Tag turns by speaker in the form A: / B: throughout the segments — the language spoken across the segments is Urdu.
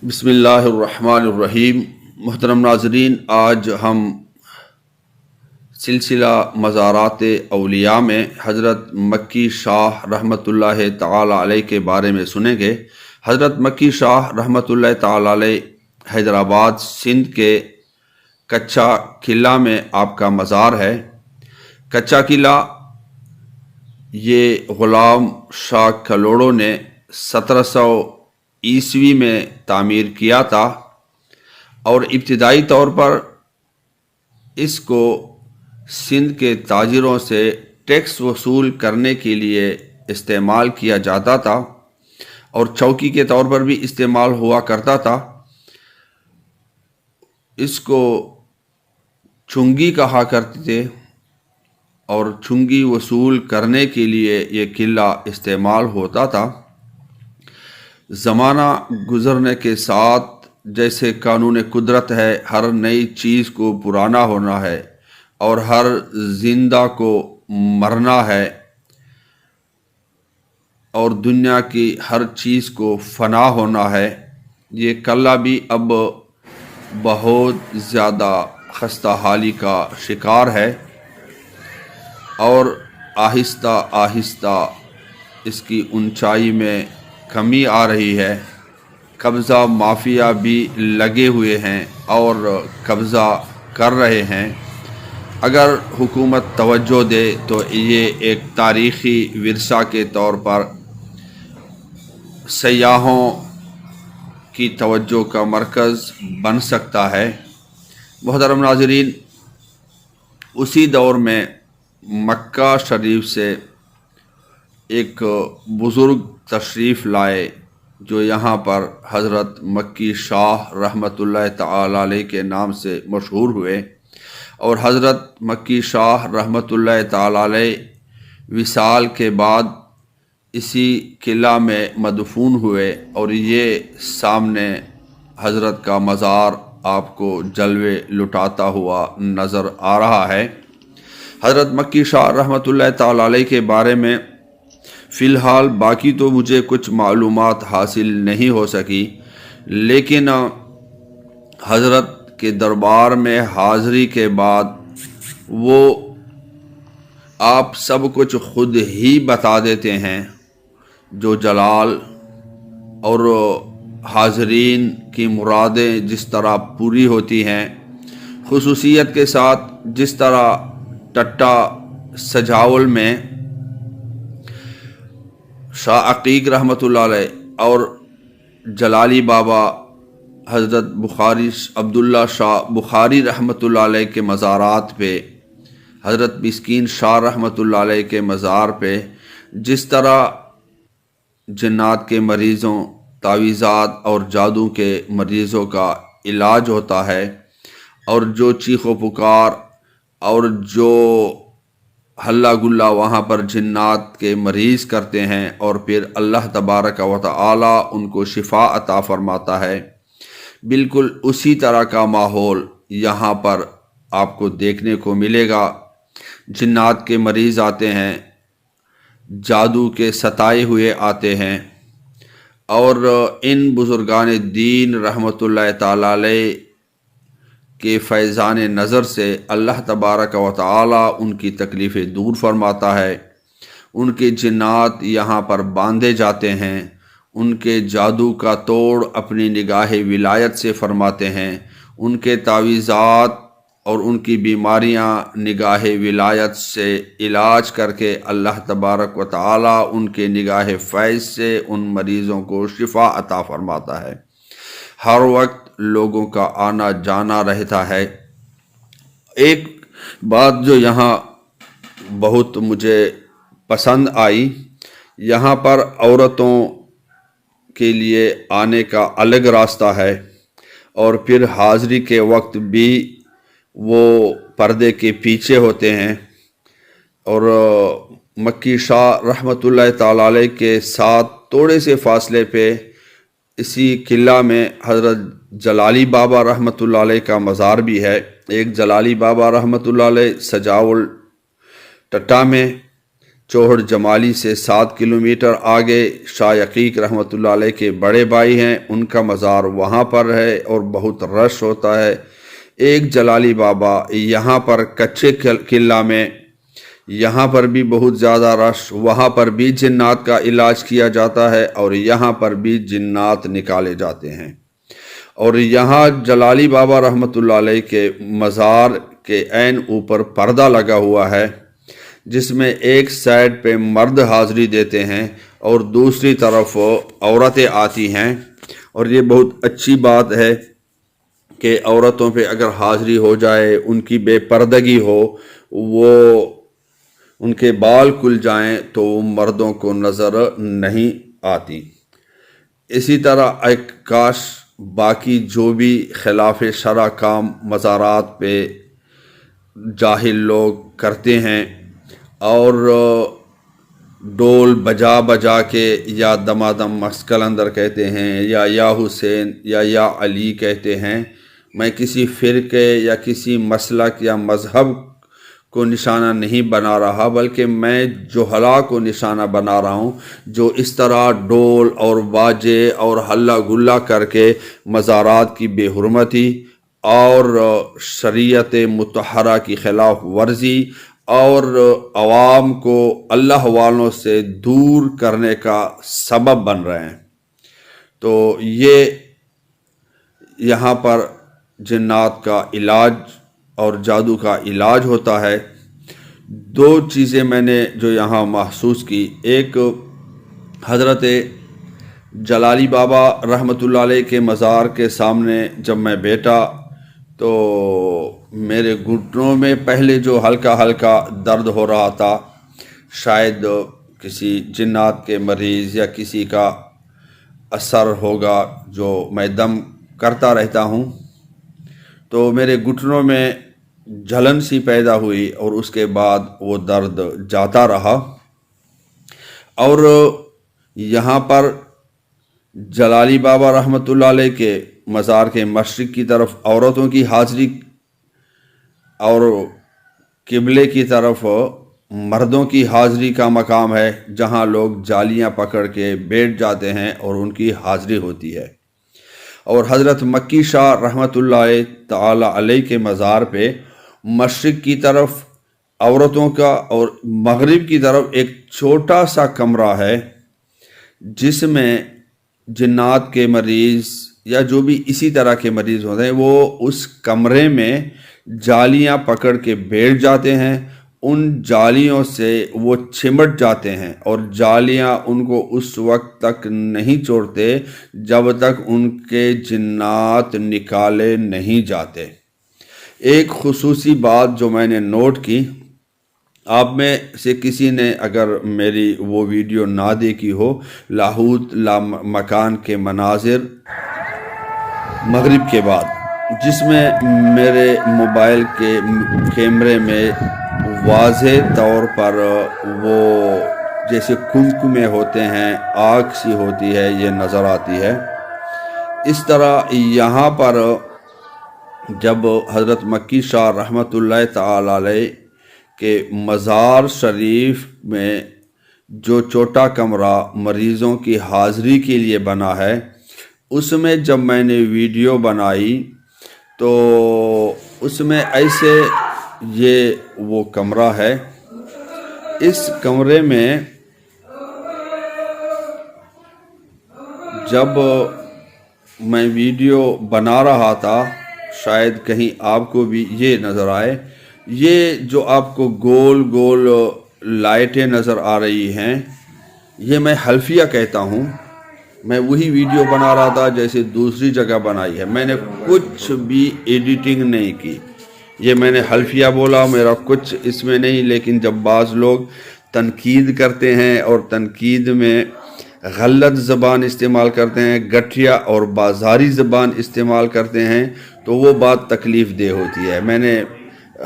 A: بسم اللہ الرحمن الرحیم۔ محترم ناظرین، آج ہم سلسلہ مزارات اولیاء میں حضرت مکی شاہ رحمۃ اللہ تعالی علیہ کے بارے میں سنیں گے۔ حضرت مکی شاہ رحمۃ اللہ تعالی علیہ حیدرآباد سندھ کے کچا قلعہ میں آپ کا مزار ہے۔ کچا قلعہ یہ غلام شاہ کلوڑوں نے 1700 میں تعمیر کیا تھا، اور ابتدائی طور پر اس کو سندھ کے تاجروں سے ٹیکس وصول کرنے کے لیے استعمال کیا جاتا تھا، اور چوکی کے طور پر بھی استعمال ہوا کرتا تھا۔ اس کو چنگی کہا کرتے تھے، اور چنگی وصول کرنے کے لیے یہ قلعہ استعمال ہوتا تھا۔ زمانہ گزرنے کے ساتھ جیسے قانون قدرت ہے، ہر نئی چیز کو پرانا ہونا ہے اور ہر زندہ کو مرنا ہے، اور دنیا کی ہر چیز کو فنا ہونا ہے۔ یہ قلعہ بھی اب بہت زیادہ خستہ حالی کا شکار ہے، اور آہستہ آہستہ اس کی اونچائی میں کمی آ رہی ہے۔ قبضہ مافیا بھی لگے ہوئے ہیں اور قبضہ کر رہے ہیں۔ اگر حکومت توجہ دے تو یہ ایک تاریخی ورثہ کے طور پر سیاحوں کی توجہ کا مرکز بن سکتا ہے۔ محترم ناظرین، اسی دور میں مکہ شریف سے ایک بزرگ تشریف لائے جو یہاں پر حضرت مکی شاہ رحمۃ اللہ تعالی علیہ کے نام سے مشہور ہوئے، اور حضرت مکی شاہ رحمۃ اللہ تعالی علیہ وصال کے بعد اسی قلعہ میں مدفون ہوئے، اور یہ سامنے حضرت کا مزار آپ کو جلوے لٹاتا ہوا نظر آ رہا ہے۔ حضرت مکی شاہ رحمۃ اللہ تعالی علیہ کے بارے میں فی الحال باقی تو مجھے کچھ معلومات حاصل نہیں ہو سکی، لیکن حضرت کے دربار میں حاضری کے بعد وہ آپ سب کچھ خود ہی بتا دیتے ہیں، جو جلال اور حاضرین کی مرادیں جس طرح پوری ہوتی ہیں، خصوصیت کے ساتھ جس طرح ٹٹا سجاول میں شاہ عقیق رحمۃ اللہ علیہ اور جلالی بابا حضرت بخاری عبداللہ شاہ بخاری رحمۃ اللہ علیہ کے مزارات پہ، حضرت مسکین شاہ رحمۃ اللہ علیہ کے مزار پہ جس طرح جنات کے مریضوں، تعویذات اور جادو کے مریضوں کا علاج ہوتا ہے، اور جو چیخ و پکار اور جو ہلہ گلہ وہاں پر جنات کے مریض کرتے ہیں، اور پھر اللہ تبارک و تعالی ان کو شفا عطا فرماتا ہے، بالکل اسی طرح کا ماحول یہاں پر آپ کو دیکھنے کو ملے گا۔ جنات کے مریض آتے ہیں، جادو کے ستائے ہوئے آتے ہیں، اور ان بزرگان دین رحمۃ اللہ تعالی علیہ کے فیضان نظر سے اللہ تبارک و تعالی ان کی تکلیفیں دور فرماتا ہے۔ ان کے جنات یہاں پر باندھے جاتے ہیں، ان کے جادو کا توڑ اپنی نگاہ ولایت سے فرماتے ہیں، ان کے تعویذات اور ان کی بیماریاں نگاہ ولایت سے علاج کر کے اللہ تبارک و تعالی ان کے نگاہ فیض سے ان مریضوں کو شفا عطا فرماتا ہے۔ ہر وقت لوگوں کا آنا جانا رہتا ہے۔ ایک بات جو یہاں بہت مجھے پسند آئی، یہاں پر عورتوں کے لیے آنے کا الگ راستہ ہے، اور پھر حاضری کے وقت بھی وہ پردے کے پیچھے ہوتے ہیں، اور مکی شاہ رحمۃ اللہ تعالی علیہ کے ساتھ تھوڑے سے فاصلے پہ اسی قلعہ میں حضرت جلالی بابا رحمۃ اللہ علیہ کا مزار بھی ہے۔ ایک جلالی بابا رحمۃ اللہ علیہ سجاول ٹٹا میں، چوہڑ جمالی سے 7 کلومیٹر آگے شاہ عقیق رحمۃ اللہ علیہ کے بڑے بھائی ہیں، ان کا مزار وہاں پر ہے اور بہت رش ہوتا ہے۔ ایک جلالی بابا یہاں پر کچے قلعہ میں، یہاں پر بھی بہت زیادہ رش، وہاں پر بھی جنات کا علاج کیا جاتا ہے اور یہاں پر بھی جنات نکالے جاتے ہیں۔ اور یہاں جلالی بابا رحمۃ اللہ علیہ کے مزار کے عین اوپر پردہ لگا ہوا ہے، جس میں ایک سائڈ پہ مرد حاضری دیتے ہیں اور دوسری طرف عورتیں آتی ہیں۔ اور یہ بہت اچھی بات ہے کہ عورتوں پہ اگر حاضری ہو جائے، ان کی بے پردگی ہو، وہ ان کے بال کھل جائیں تو مردوں کو نظر نہیں آتی۔ اسی طرح ایک کاش باقی جو بھی خلاف شرع کام مزارات پہ جاہل لوگ کرتے ہیں اور ڈول بجا بجا کے یا دمادم مسکلندر کہتے ہیں یا حسین یا علی کہتے ہیں، میں کسی فرقے یا کسی مسلک یا مذہب کو نشانہ نہیں بنا رہا، بلکہ میں جہلا کو نشانہ بنا رہا ہوں جو اس طرح ڈول اور باجے اور ہلا گلا کر کے مزارات کی بے حرمتی اور شریعت مطہرہ کی خلاف ورزی اور عوام کو اللہ والوں سے دور کرنے کا سبب بن رہے ہیں۔ تو یہ یہاں پر جنات کا علاج اور جادو کا علاج ہوتا ہے۔ 2 چیزیں میں نے جو یہاں محسوس کی، ایک حضرت جلالی بابا رحمۃ اللہ علیہ کے مزار کے سامنے جب میں بیٹھا تو میرے گھٹنوں میں پہلے جو ہلکا ہلکا درد ہو رہا تھا، شاید کسی جنات کے مریض یا کسی کا اثر ہوگا، جو میں دم کرتا رہتا ہوں، تو میرے گھٹنوں میں جلن سی پیدا ہوئی اور اس کے بعد وہ درد جاتا رہا۔ اور یہاں پر جلالی بابا رحمۃ اللہ علیہ کے مزار کے مشرق کی طرف عورتوں کی حاضری اور قبلے کی طرف مردوں کی حاضری کا مقام ہے، جہاں لوگ جالیاں پکڑ کے بیٹھ جاتے ہیں اور ان کی حاضری ہوتی ہے۔ اور حضرت مکی شاہ رحمۃ اللہ تعالی علیہ کے مزار پہ مشرق کی طرف عورتوں کا اور مغرب کی طرف ایک چھوٹا سا کمرہ ہے، جس میں جنات کے مریض یا جو بھی اسی طرح کے مریض ہوتے ہیں وہ اس کمرے میں جالیاں پکڑ کے بیٹھ جاتے ہیں، ان جالیوں سے وہ چمٹ جاتے ہیں اور جالیاں ان کو اس وقت تک نہیں چھوڑتے جب تک ان کے جنات نکالے نہیں جاتے۔ ایک خصوصی بات جو میں نے نوٹ کی، آپ میں سے کسی نے اگر میری وہ ویڈیو نہ دیکھی ہو، لاہوت لا مکان کے مناظر مغرب کے بعد، جس میں میرے موبائل کے کیمرے میں واضح طور پر وہ جیسے کمکمے ہوتے ہیں، آگ سی ہوتی ہے، یہ نظر آتی ہے۔ اس طرح یہاں پر جب حضرت مکی شاہ رحمۃ اللہ تعالی علیہ کے مزار شریف میں جو چھوٹا کمرہ مریضوں کی حاضری کے لیے بنا ہے، اس میں جب میں نے ویڈیو بنائی تو اس میں ایسے یہ وہ کمرہ ہے، اس کمرے میں جب میں ویڈیو بنا رہا تھا، شاید کہیں آپ کو بھی یہ نظر آئے، یہ جو آپ کو گول گول لائٹیں نظر آ رہی ہیں، یہ میں حلفیہ کہتا ہوں۔ میں وہی ویڈیو بنا رہا تھا جیسے دوسری جگہ بنائی ہے، میں نے کچھ بھی ایڈیٹنگ نہیں کی، یہ میں نے حلفیہ بولا، میرا کچھ اس میں نہیں۔ لیکن جب بعض لوگ تنقید کرتے ہیں اور تنقید میں غلط زبان استعمال کرتے ہیں، گٹھیا اور بازاری زبان استعمال کرتے ہیں، تو وہ بات تکلیف دہ ہوتی ہے۔ میں نے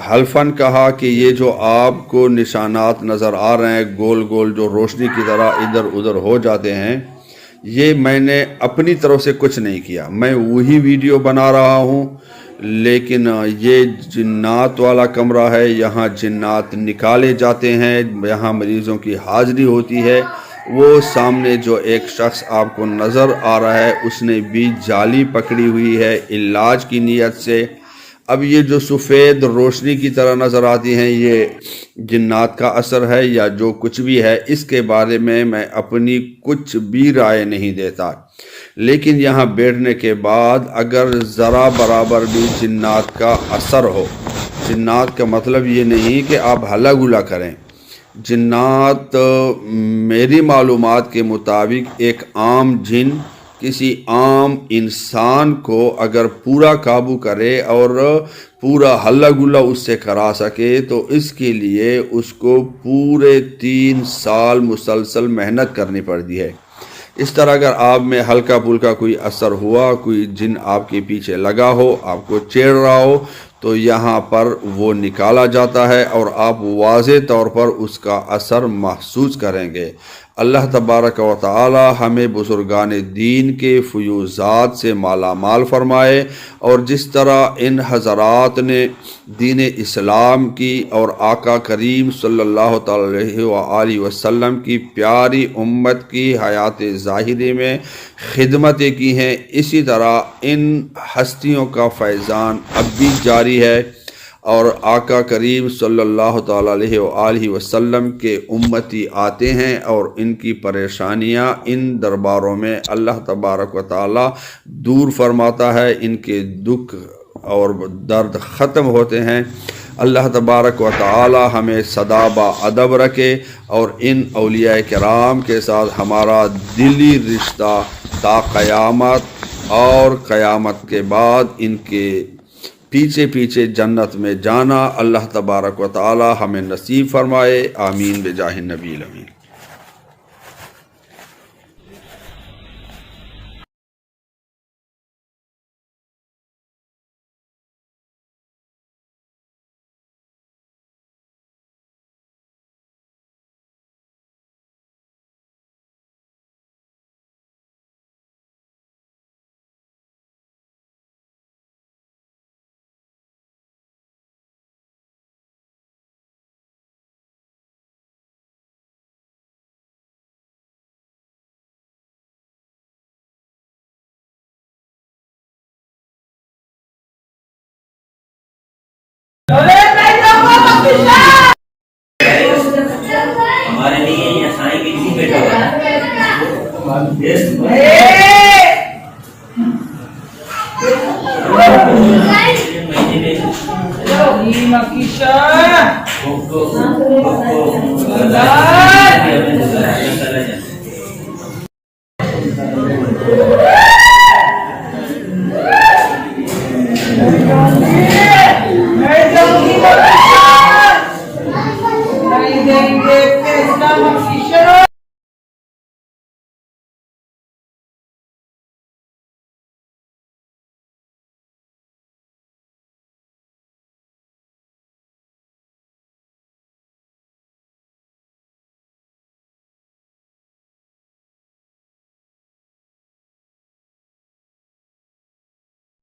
A: حلفاً کہا کہ یہ جو آپ کو نشانات نظر آ رہے ہیں گول گول جو روشنی کی طرح ادھر ادھر ہو جاتے ہیں، یہ میں نے اپنی طرف سے کچھ نہیں کیا، میں وہی ویڈیو بنا رہا ہوں۔ لیکن یہ جنات والا کمرہ ہے، یہاں جنات نکالے جاتے ہیں، یہاں مریضوں کی حاضری ہوتی ہے۔ وہ سامنے جو ایک شخص آپ کو نظر آ رہا ہے اس نے بھی جالی پکڑی ہوئی ہے علاج کی نیت سے۔ اب یہ جو سفید روشنی کی طرح نظر آتی ہیں یہ جنات کا اثر ہے یا جو کچھ بھی ہے، اس کے بارے میں اپنی کچھ بھی رائے نہیں دیتا، لیکن یہاں بیٹھنے کے بعد اگر ذرا برابر بھی جنات کا اثر ہو، جنات کا مطلب یہ نہیں کہ آپ ہلا گلا کریں، جنات میری معلومات کے مطابق ایک عام جن کسی عام انسان کو اگر پورا قابو کرے اور پورا ہلا گلا اس سے کرا سکے تو اس کے لیے اس کو پورے 3 سال مسلسل محنت کرنی پڑتی ہے۔ اس طرح اگر آپ میں ہلکا پھلکا کوئی اثر ہوا، کوئی جن آپ کے پیچھے لگا ہو، آپ کو چھیڑ رہا ہو، تو یہاں پر وہ نکالا جاتا ہے اور آپ واضح طور پر اس کا اثر محسوس کریں گے۔ اللہ تبارک و تعالی ہمیں بزرگان دین کے فیوزات سے مالا مال فرمائے، اور جس طرح ان حضرات نے دین اسلام کی اور آقا کریم صلی اللہ تعالی علیہ وآلہ وسلم کی پیاری امت کی حیات ظاہری میں خدمتیں کی ہیں، اسی طرح ان ہستیوں کا فیضان اب بھی جاری ہے، اور آقا کریم صلی اللہ تعالی علیہ وآلہ وسلم کے امتی آتے ہیں اور ان کی پریشانیاں ان درباروں میں اللہ تبارک و تعالی دور فرماتا ہے، ان کے دکھ اور درد ختم ہوتے ہیں۔ اللہ تبارک و تعالی ہمیں سدا با ادب رکھے اور ان اولیاء کرام کے ساتھ ہمارا دلی رشتہ تا قیامت اور قیامت کے بعد ان کے پیچھے پیچھے جنت میں جانا اللہ تبارک و تعالی ہمیں نصیب فرمائے، آمین بجاہ النبی الامین۔
B: ہمارے لیے یہ سائیں کی جی بیٹا ہوا